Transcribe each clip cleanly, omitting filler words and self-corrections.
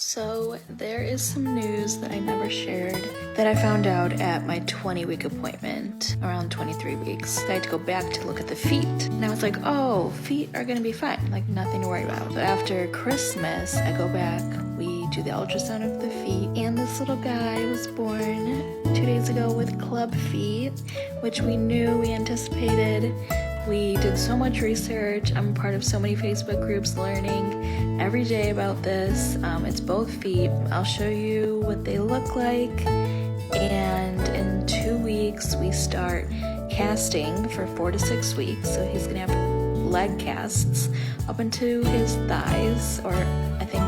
So there is some news that I never shared that I found out at my 20-week appointment, around 23 weeks. I had to go back to look at the feet. And I was like, oh, feet are gonna be fine, like nothing to worry about. But after Christmas, I go back, we do the ultrasound of the feet, and this little guy was born 2 days ago with Clubfeet, which we anticipated. We did so much research. I'm part of so many Facebook groups learning every day about this. It's both feet. I'll show you what they look like. And in 2 weeks, we start casting for 4 to 6 weeks. So he's gonna have leg casts up into his thighs, or I think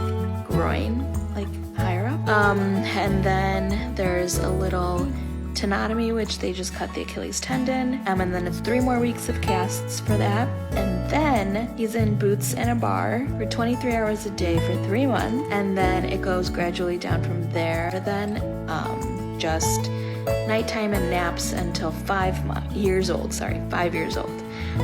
groin, like higher up. And then there's a little tenotomy, which they just cut the Achilles tendon, and then it's 3 more weeks of casts for that, and then he's in boots and a bar for 23 hours a day for 3 months, and then it goes gradually down from there. Then just nighttime and naps until 5 years old.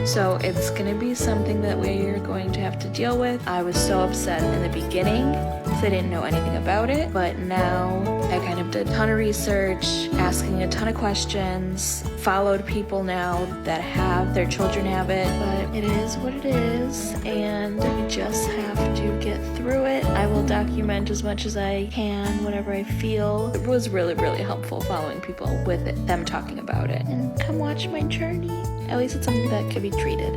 So it's gonna be something that we're going to have to deal with. I was so upset in the beginning because I didn't know anything about it, but now I kind of did a ton of research, asking a ton of questions, followed people now that have their children have it, but it is what it is, and we just have to get through it. I will document as much as I can, whatever I feel. It was really, really helpful following people with it, them talking about it. And come watch my journey. At least it's something that could be treated.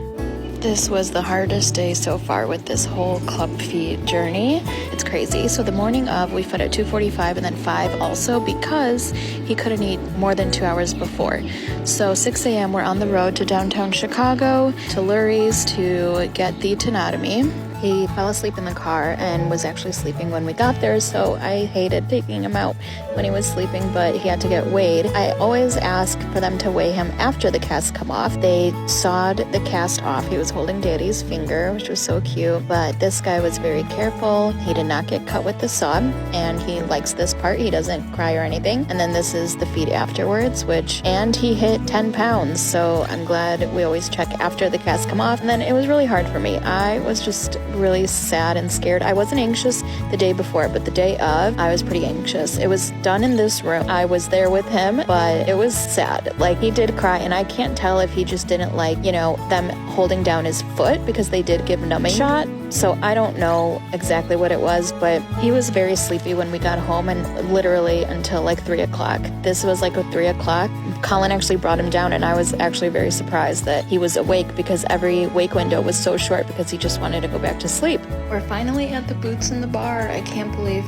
This was the hardest day so far with this whole Clubfeet journey. It's crazy. So the morning of, we fed at 2:45 and then 5 also, because he couldn't eat more than 2 hours before. So 6 a.m. we're on the road to downtown Chicago, to Lurie's, to get the tenotomy. He fell asleep in the car and was actually sleeping when we got there, so I hated taking him out when he was sleeping, but he had to get weighed. I always ask for them to weigh him after the cast come off. They sawed the cast off. He was holding Daddy's finger, which was so cute, but this guy was very careful. He did not get cut with the saw, and he likes this part. He doesn't cry or anything. And then this is the feet afterwards, and he hit 10 pounds, so I'm glad we always check after the cast come off. And then it was really hard for me. I was just really sad and scared. I wasn't anxious the day before, but the day of, I was pretty anxious. It was done in this room. I was there with him, but it was sad. Like, he did cry, and I can't tell if he just didn't like, them holding down his foot, because they did give numbing shot. So I don't know exactly what it was, but he was very sleepy when we got home, and literally until like 3 o'clock. This was like at 3 o'clock. Colin actually brought him down, and I was actually very surprised that he was awake, because every wake window was so short because he just wanted to go back to sleep. We're finally at the boots in the bar. I can't believe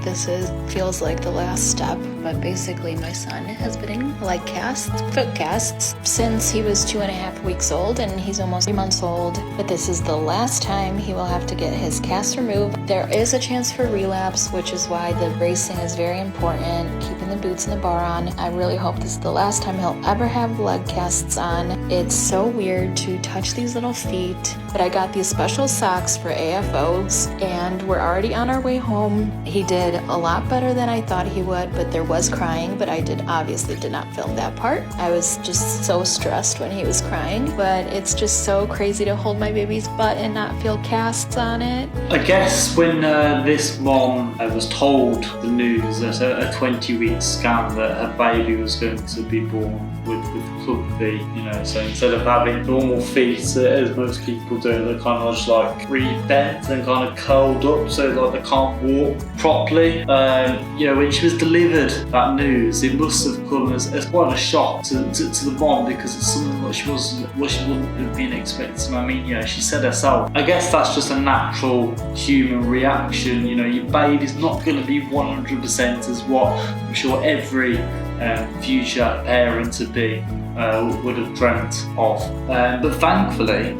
feels like the last step, but basically my son has been in leg casts, foot casts, since he was 2.5 weeks old, and he's almost 3 months old, but this is the last time he will have to get his cast removed. There is a chance for relapse, which is why the bracing is very important, keeping the boots in the bar on. I really hope this is the last time he'll ever have leg casts on. It's so weird to touch these little feet, but I got these special socks for AFOs, and we're already on our way home. He did a lot better than I thought he would, but there was crying, but I obviously did not film that part. I was just so stressed when he was crying, but it's just so crazy to hold my baby's butt and not feel casts on it. I guess when this mom was told the news at a 20-week scan that her baby was going to be born with Clubfeet, so instead of having normal feet, as most people do, they're kind of just like re-bent and kind of curled up, so like they can't walk properly. When she was delivered that news, it must have come as quite a shock to the mom, because it's something that she wouldn't have been expecting. I mean, she said herself, I guess that's just a natural human reaction. Your baby's not going to be 100% as what I'm sure every future parent to be would have dreamt of. But thankfully,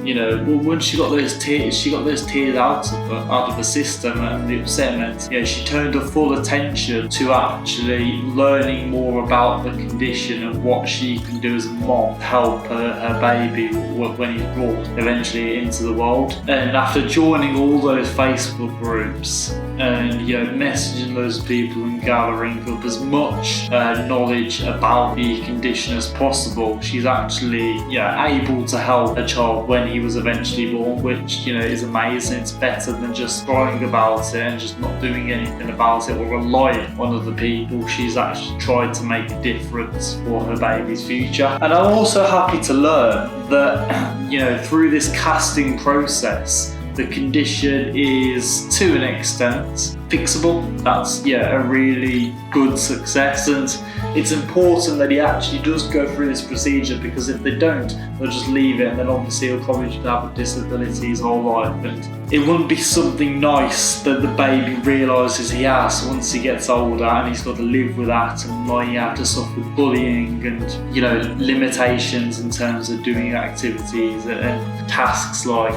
once she got those tears out of her system, and the upsetment, she turned her full attention to actually learning more about the condition and what she can do as a mom to help her baby when he's brought eventually into the world. And after joining all those Facebook groups, and messaging those people and gathering up as much knowledge about the condition as possible. She's actually able to help a child when he was eventually born, which is amazing. It's better than just crying about it and just not doing anything about it or relying on other people. She's actually tried to make a difference for her baby's future. And I'm also happy to learn that through this casting process, the condition is, to an extent, fixable. That's a really good success, and it's important that he actually does go through this procedure, because if they don't, they'll just leave it, and then obviously he'll probably just have a disability his whole life, and it wouldn't be something nice that the baby realises he has once he gets older, and he's got to live with that, and might have to suffer with bullying and limitations in terms of doing activities and tasks like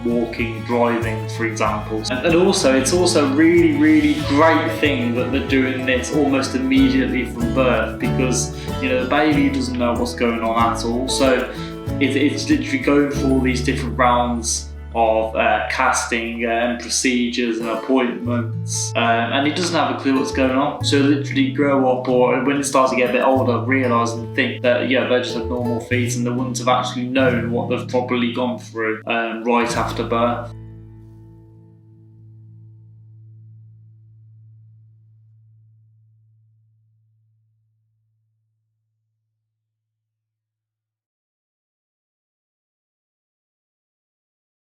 walking, driving, for example. And also, it's also a really, really great thing that they're doing this almost immediately from birth, because the baby doesn't know what's going on at all. So it's literally going through all these different rounds of casting and procedures and appointments, and he doesn't have a clue what's going on. So literally grow up, or when it starts to get a bit older, realise and think that they just have normal feet, and they wouldn't have actually known what they've probably gone through right after birth.